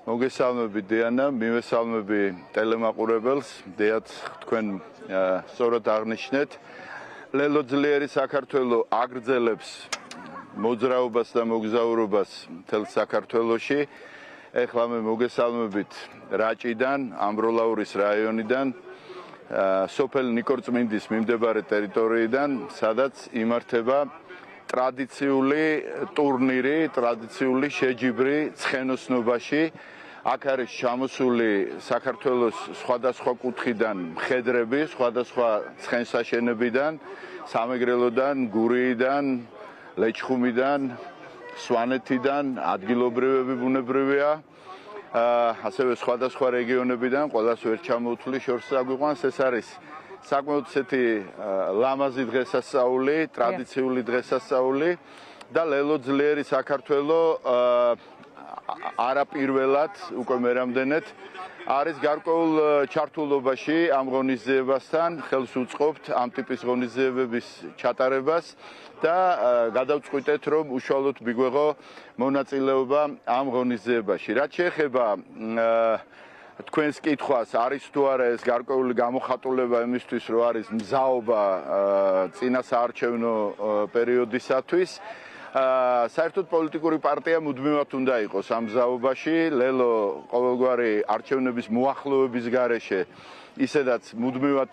მოგესალმებით დიანა, მივესალმები ტელემაყურებელს, დიახ, თქვენ სწორად აღნიშნეთ. ლელო ძლიერი საქართველო აგრძელებს მოძრაობას და მოგზაურობას მთელ საქართველოში. ეხლა მე მოგესალმებით რაჭიდან, ამბროლაურის რაიონიდან, სოფელ ნიკორწმინდის მიმდებარე ტერიტორიიდან, სადაც იმართება ტრადიციული ტურნირი, ტრადიციული შეჯიბრი ცხენოსნობაში. აქ არის ჩამოსული საქართველოს სხვადასხვა კუთხიდან მხედრები, სხვადასხვა ცხენსაშენებიდან, სამეგრელოდან, გურიიდან, ლეჩხუმიდან, სვანეთიდან, ადგილობრივები ბუნებრივია. ასევე სხვადასხვა რეგიონებიდან, ყველას ვერ ჩამოვთვლი, შორს აგვიყვანს, ეს არის საკმაოდ ისეთი ლამაზი დღესასწაული, ტრადიციული დღესასწაული და ლელო ძლიერი საქართველო არაპირველად უკვე მე რამდენად არის გარკვეულ ჩართულობაში ამ ღონისძიებასთან, ხელს უწყობთ ამ ტიპის ღონისძიებების ჩატარებას და გადავწყვიტეთ, რომ უშუალოდ მიგვეღო მონაწილეობა ამ ღონისძიებაში. რაც შეეხება თქვენს კითხვას, არის თუ არა ეს გარკვეული გამოხატულება იმისთვის, რომ არის მზაობა წინა საარჩევნო პერიოდისათვის. საერთოდ პოლიტიკური პარტია მუდმივად უნდა იყოს ამ მზაობაში. ლელო ყოველგვარი არჩევნების მოახლოების გარეშე ისედაც მუდმივად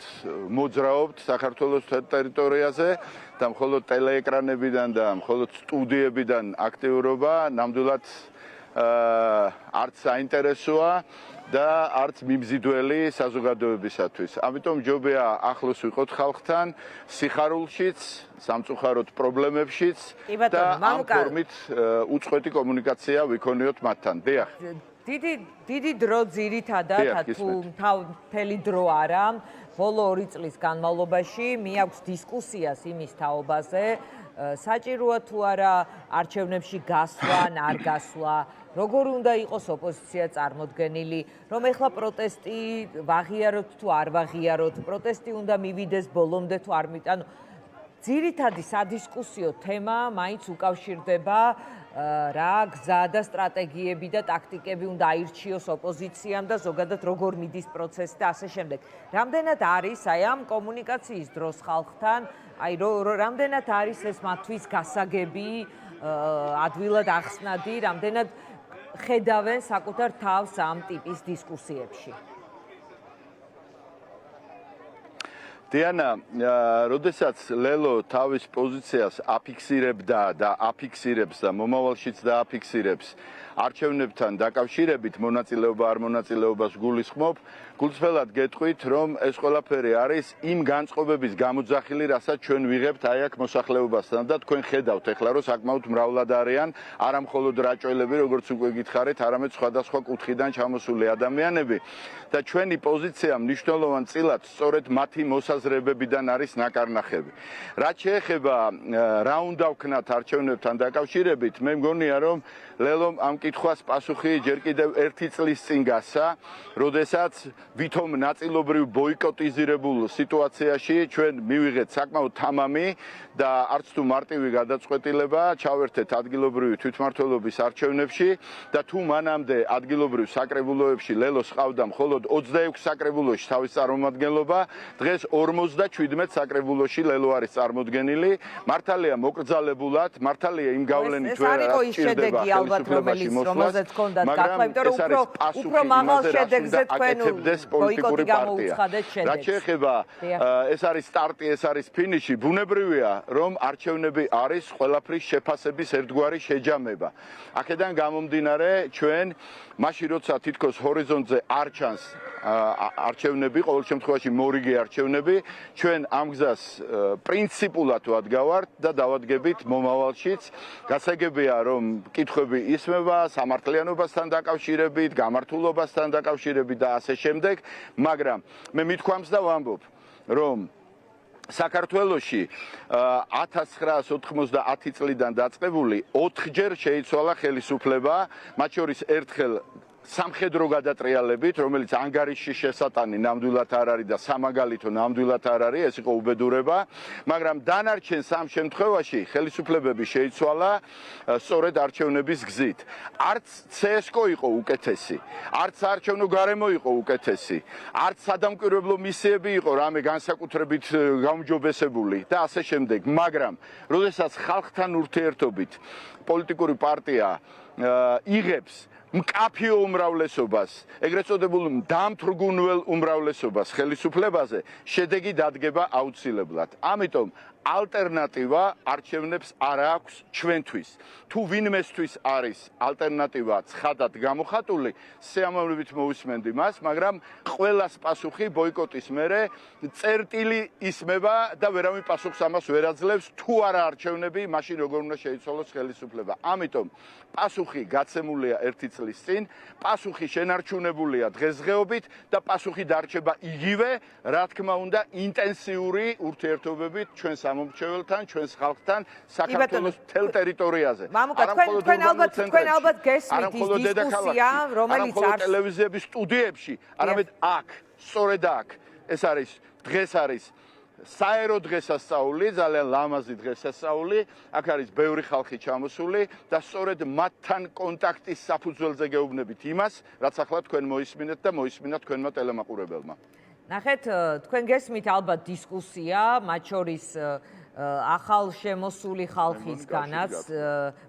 მოძრაობთ საქართველოს ტერიტორიაზე და მხოლოდ ტელეეკრანებიდან და მხოლოდ სტუდიებიდან აქტიურობა ნამდვილად არც საინტერესოა და არც მიმზიდველი საზოგადოებისათვის. ამიტომ ჯობია ახლოს ვიყოთ ხალხთან, სიხარულშიც, სამწუხაროდ პრობლემებშიც და ამ ფორმით უწყვეტი კომუნიკაცია ვიქონიოთ მათთან. დიახ. დიდი დრო ძირითადად თუ მთელი დრო არა, ბოლო 2 წლის განმავლობაში მიაქვს დისკუსიას იმის თაობაზე, საჭიროა თუ არა არჩევნებში გასვლა, არ გასვლა, როგორ უნდა იყოს ოპოზიცია წარმოდგენილი, რომ ეხლა პროტესტი ვაღიაროთ თუ არ ვაღიაროთ, პროტესტი უნდა მივიდეს ბოლომდე თუ არ მიტანო. ძირითადი სადისკუსიო თემა მაინც უკავშირდება რა გზა და სტრატეგიები და ტაქტიკები უნდა აირჩიოს ოპოზიციამ და ზოგადად როგორ მიდის პროცესი და ასე შემდეგ. რამდენად არის აი ამ კომუნიკაციის დროს ხალხთან, აი რამდენად არის ეს მათთვის გასაგები, ადვილად ახსნადი, რამდენად ხედავენ საკუთარ თავს ამ ტიპის დისკუსიებში. დიანა, როდესაც ლელო თავის პოზიციას აფიქსირებდა და აფიქსირებს და მომავალშიც დააფიქსირებს არჩევნებთან დაკავშირებით მონაწილეობა არ მონაწილეობას გულისხმობ, გულწრფელად გეტყვით, რომ ეს ყველაფერი არის იმ განწყობების გამოძახილი, რასაც ჩვენ ვიღებთ აი აქ მოსახლეობასთან და თქვენ ხედავთ ეხლა, რომ საკმაოდ მრავლად არიან არა მხოლოდ რაჭველები, როგორც უკვე გითხარით, არამედ სხვადასხვა კუთხიდან ჩამოსული ადამიანები და ჩვენი პოზიცია მნიშვნელოვან წილად სწორედ მათი მოსაზრებებიდან არის ნაკარნახები. რაც შეეხება რა უნდა ვქნათ არჩევნებთან დაკავშირებით, მე მგონია, რომ ლელომ ამ კითხვას პასუხი ჯერ კიდევ 1 წლის წინ გასცა, როდესაც ვითომ ნაწილობრივ ბოიკოტიზირებულ სიტუაციაში ჩვენ მივიღეთ საკმაოდ თამამი და არც თუ მარტივი გადაწყვეტილება ჩავერთეთ ადგილობრივი თვითმმართველობის არჩევნებში და თუ მანამდე ადგილობრივ საკრებულოებში ლელოს ყავდა მხოლოდ 26 საკრებულოში თავის წარმომადგენლობა, დღეს 57 საკრებულოში ლელო არის წარმოდგენილი. მართალია მოკრძალებულად, მართალია იმ გავლენით ვერ აღჭირდება ხელისუფლებაში მოსვლას, მაგრამ ეს არის უფრო მაღალ შედეგზე თქვენ პოლიტიკური პარტია. რაც შეეხება ეს არის სტარტი, ეს არის ფინიში, ბუნებრივია, რომ არჩევნები არის ყველაფრის შეფასების ერთგვარი შეჯამება. აქედან გამომდინარე, ჩვენ მაშინ როცა თითქოს ჰორიზონტზე არ ჩანს არჩევნები, ყოველ შემთხვევაში მორიგი არჩევნები, ჩვენ ამ გზას პრინციპულად ვადგავართ და დავადგებით მომავალშიც. გასაგებია, რომ კითხვები ისმება სამართლიანობასთან დაკავშირებით, გამართულობასთან დაკავშირებით და ასე შემდეგ, მაგრამ მე მithქვამს და ვამბობ, რომ საქართველოში 1990 წლიდან დაწყებული 4 ჯერ შეიცვალა ხელისუფლება, მათ შორის ერთხელ სამხედრო გადატრიალებით, რომელიც ანგარიშში შესატანი ნამდვილად არ არის და სამაგალითო ნამდვილად არ არის, ეს იყო უბედურება, მაგრამ დანარჩენ სამ შემთხვევაში ხელისუფლებები შეიცვალა სწორედ არჩევნების გზით. არც CSKO იყო უკეთესი, არც არჩევნო გარემო იყო უკეთესი, არც სადამკვირვებლო მისიები იყო რამე განსაკუთრებით გაუმჯობესებული და ასე შემდეგ, მაგრამ როდესაც ხალხთან ურთიერთობით პოლიტიკური პარტია იღებს მკაფიო უმრავლესობას, ეგრეთ წოდებულ დამთრგუნველ უმრავლესობას ხელისუფლებაზე, შედეგი დადგება აუცილებლად. ამიტომ ალტერნატივა არჩევნებს არ აქვს ჩვენთვის. თუ ვინმესთვის არის ალტერნატივა ცხადად გამოხატული, სიამოვნებით მოვისმენდი მას, მაგრამ ყველას პასუხი ბოიკოტის მერე წერტილი ისმება და ვერავინ პასუხს ამას ვერ აძლევს, თუ არა არჩევნები, მაშინ როგორ უნდა შეიცვალოს ხელისუფლება. ამიტომ პასუხი გაცემულია 1 წლის წინ, პასუხი შენარჩუნებულია დღესდღეობით და პასუხი დარჩება იგივე, რა თქმა უნდა, ინტენსიური ურთიერთობებით ჩვენ სამომრჩეველთან, ჩვენს ხალხთან, საქართველოს მთელ ტერიტორიაზე. მამუკა, თქვენ ალბათ გესმით ის დისკუსია, რომელიც არის ტელევიზიების სტუდიებში, არამედ აქ, სწორედ აქ. ეს არის დღეს არის საერო დღესასწაული, ძალიან ლამაზი დღესასწაული, აქ არის ბევრი ხალხი ჩამოსული და სწორედ მათთან კონტაქტის საფუძველზე გეუბნებით იმას, რაც ახლა თქვენ მოისმინეთ და მოისმინათ თქვენმა ტელემაყურებელმა. ნახეთ, თქვენ გესმით ალბათ დისკუსია, მათ შორის ახალ შემოსული ხალხისგანაც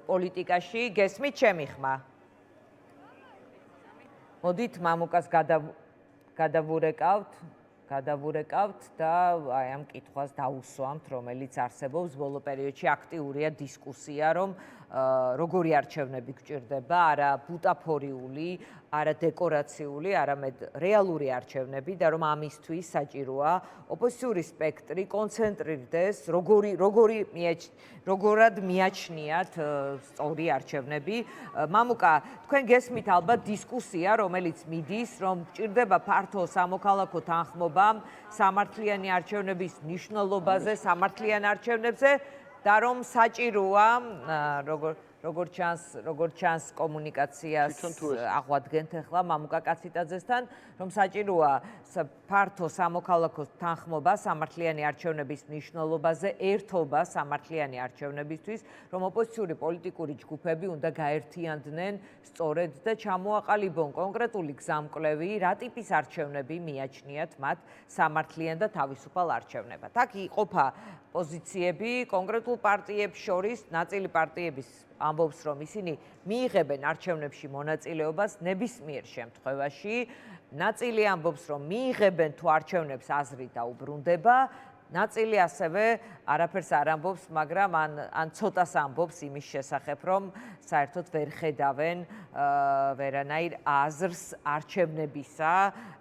პოლიტიკაში, გესმით ჩემი ხმა? მოდით მამუკას გადავურეკავთ და აი ამ კითხვას დაუსვამთ, რომელიც არსებობს ბოლო პერიოდში აქტიურია დისკუსია, რომ როგორი არჩევნები გჭირდება, არა ბუტაფორიული, არა დეკორაციული, არამედ რეალური არჩევნები და რომ ამისთვის საჭიროა ოპოზიციური სპექტრი კონცენტრირდეს, როგორად მიაჩნიათ სწორი არჩევნები. მამუკა, თქვენ გესმით ალბათ დისკუსია, რომელიც მიდის, რომ გჭირდება ფართო სამოქალაქო თანხმობა სამართლიანი არჩევნების მნიშვნელობაზე, სამართლიან არჩევნებზე და რომ საჭიროა როგორც ჩანს კომუნიკაციას აღვადგენთ ახლა მამუკა კაციტაძესთან, რომ საჭიროა ფართო სამოქალაქო თანხმობა სამართლიანი არჩევნების მნიშვნელობაზე, ერთობა სამართლიანი არჩევნებისთვის, რომ ოპოზიციური პოლიტიკური ჯგუფები უნდა გაერთიანდნენ სწორედ და ჩამოაყალიბონ კონკრეტული გზამკვლევი, რა ტიპის არჩევნები მიაჩნიათ მათ სამართლიან და თავისუფალ არჩევნებად. აქ იყოფა პოზიციები კონკრეტულ პარტიებს შორის, ნაწილი პარტიების ამბობს, რომ ისინი მიიღებენ არჩევნებში მონაწილეობას ნებისმიერ შემთხვევაში, ნაწილი ამბობს, რომ მიიღებენ თუ არჩევნებს აზრი დაუბრუნდება, ნაწილი ასევე არაფერს არ ამბობს, მაგრამ ან ცოტას ამბობს იმის შესახებ, რომ საერთოდ ვერ ხედავენ ვერანაირ აზრს არჩევნებისა,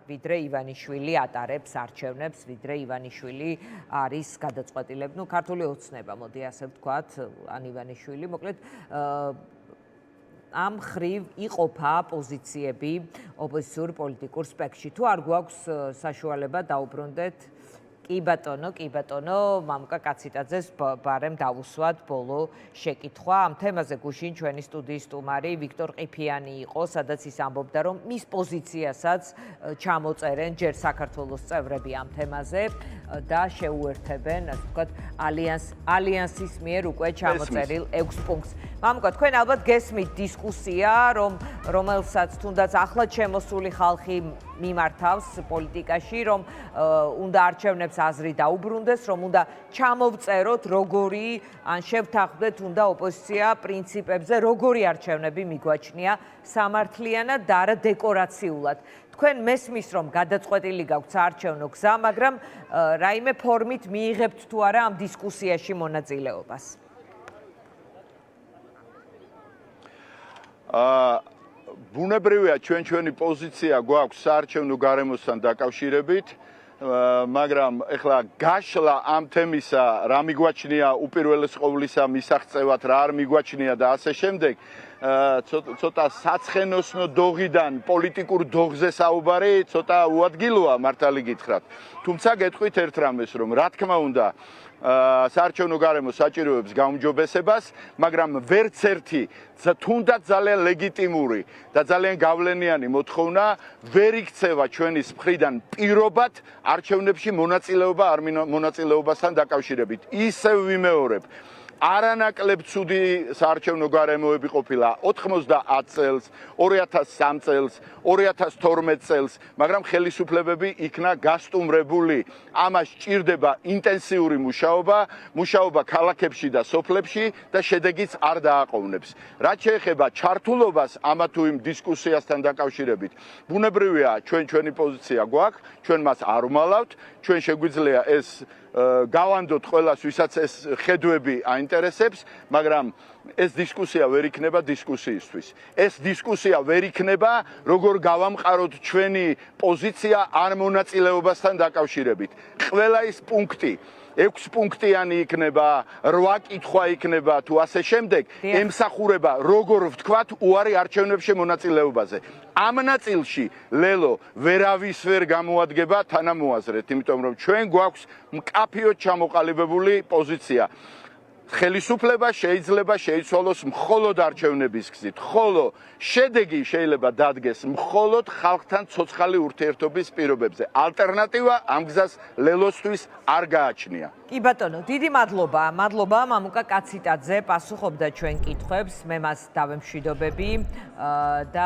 ვიდრე ივანიშვილი ატარებს არჩევნებს, ვიდრე ივანიშვილი არის გადაწყვეტილeb, ну, ქართული ოცნება, მოდი ასე ვთქვათ, ან ივანიშვილი, მოკლედ ამ ხრივ იყოფა პოზიციები ოპოზიციურ პოლიტიკურ სპექტრში. თუ არ გვაქვს საშუალება დაუბრუნდეთ კი ბატონო, მამუკა კაციტაძეს ბარემ დავუსვათ ბოლო შეკითხვა. ამ თემაზე გუშინ ჩვენი სტუდიის სტუმარი ვიქტორ ყიფიანი იყო, სადაც ის ამბობდა, რომ მის პოზიციასაც ჩამოწერენ ჯერ საქართველოს წევრები ამ თემაზე და შეუერთებენ, ასე ვთქვათ, ალიანსის მიერ უკვე ჩამოწერილ 6 პუნქტს. მამუკა, თქვენ ალბათ გესმით დისკუსია, რომელსაც თუნდაც ახლად შემოსული ხალხი მიმართავს პოლიტიკაში, რომ უნდა არჩევნებს აზრი დაუბრუნდეს, რომ უნდა ჩამოვწეროთ როგორი ან შევთანხმდეთ უნდა ოპოზიცია პრინციპებზე, როგორი არჩევნები მიგვაჩნია სამართლიანად და არა დეკორაციულად. თქვენ მესმის, რომ გადაწყვეტილი გაქვთ საარჩევნო გზა, მაგრამ რაიმე ფორმით მიიღებთ თუ არა ამ დისკუსიაში მონაწილეობას? ბუნებრივია ჩვენი პოზიცია გვაქვს საარჩევნო გარემოსთან დაკავშირებით, მაგრამ ეხლა გაშლა ამ თემისა, რა მიგვაჩნია უპირველეს ყოვლისა მისაღწევად, რა არ მიგვაჩნია და ასე შემდეგ, ცოტა საცხენოსნო დოღიდან პოლიტიკურ დოღზე საუბარი ცოტა უადგილოა მართალი გითხრათ. თუმცა გეტყვით ერთ რამეს, რომ რა თქმა უნდა საარჩევნო გარემო საჭიროებს გაუმჯობესებას, მაგრამ ვერც ერთი თუნდაც ძალიან ლეგიტიმური და ძალიან გავლენიანი მოთხოვნა ვერ იქცევა ჩვენის მხრიდან პირობად არჩევნებში მონაწილეობასთან დაკავშირებით. ისევ ვიმეორებ, არანაკლებ ცუდი საარჩევნო გარემოები ყოფილა 90 წელს, 2003 წელს, 2012 წელს, მაგრამ ხელისუფლებები იქნა გასტუმრებული. ამას სჭირდება ინტენსიური მუშაობა ქალაქებში და სოფლებში და შედეგიც არ დააყოვნებს. რაც შეეხება ჩართულობას ამა თუ იმ დისკუსიასთან დაკავშირებით, ბუნებრივია ჩვენი პოზიცია გვაქვს, ჩვენ მას არ ვმალავთ, ჩვენ შეგვიძლია ეს გავანდოთ ყველას, ვისაც ეს ხედვები აინტერესებს, მაგრამ ეს დისკუსია ვერ იქნება დისკუსიისთვის. ეს დისკუსია ვერ იქნება, როგორ გავამყაროთ ჩვენი პოზიცია არ მონაწილეობასთან დაკავშირებით. ყველა ის პუნქტი 6 პუნქტიანი იქნება, 8 კითხვა იქნება თუ ასე შემდეგ, ემსახურება, როგორ ვთქვათ, უარი არჩევნებში მონაწილეობაზე. ამ ნაწილში ლელო ვერავის ვერ გამოადგება თანამოაზრეთ, იმიტომ რომ ჩვენ გვაქვს მკაფიოდ ჩამოყალიბებული პოზიცია. ხელისუფლება შეიძლება შეიცვალოს მხოლოდ არჩევნების გზით, ხოლო შედეგი შეიძლება დადგეს მხოლოდ ხალხთან ცოცხალი ურთიერთობის პირობებზე. ალტერნატივა ამ გზას ლელოსთვის არ გააჩნია. კი ბატონო, დიდი მადლობა. მადლობა მამუკა კაციტაძე, პასუხობდა ჩვენ კითხვებს, მე მას დავემშვიდობები და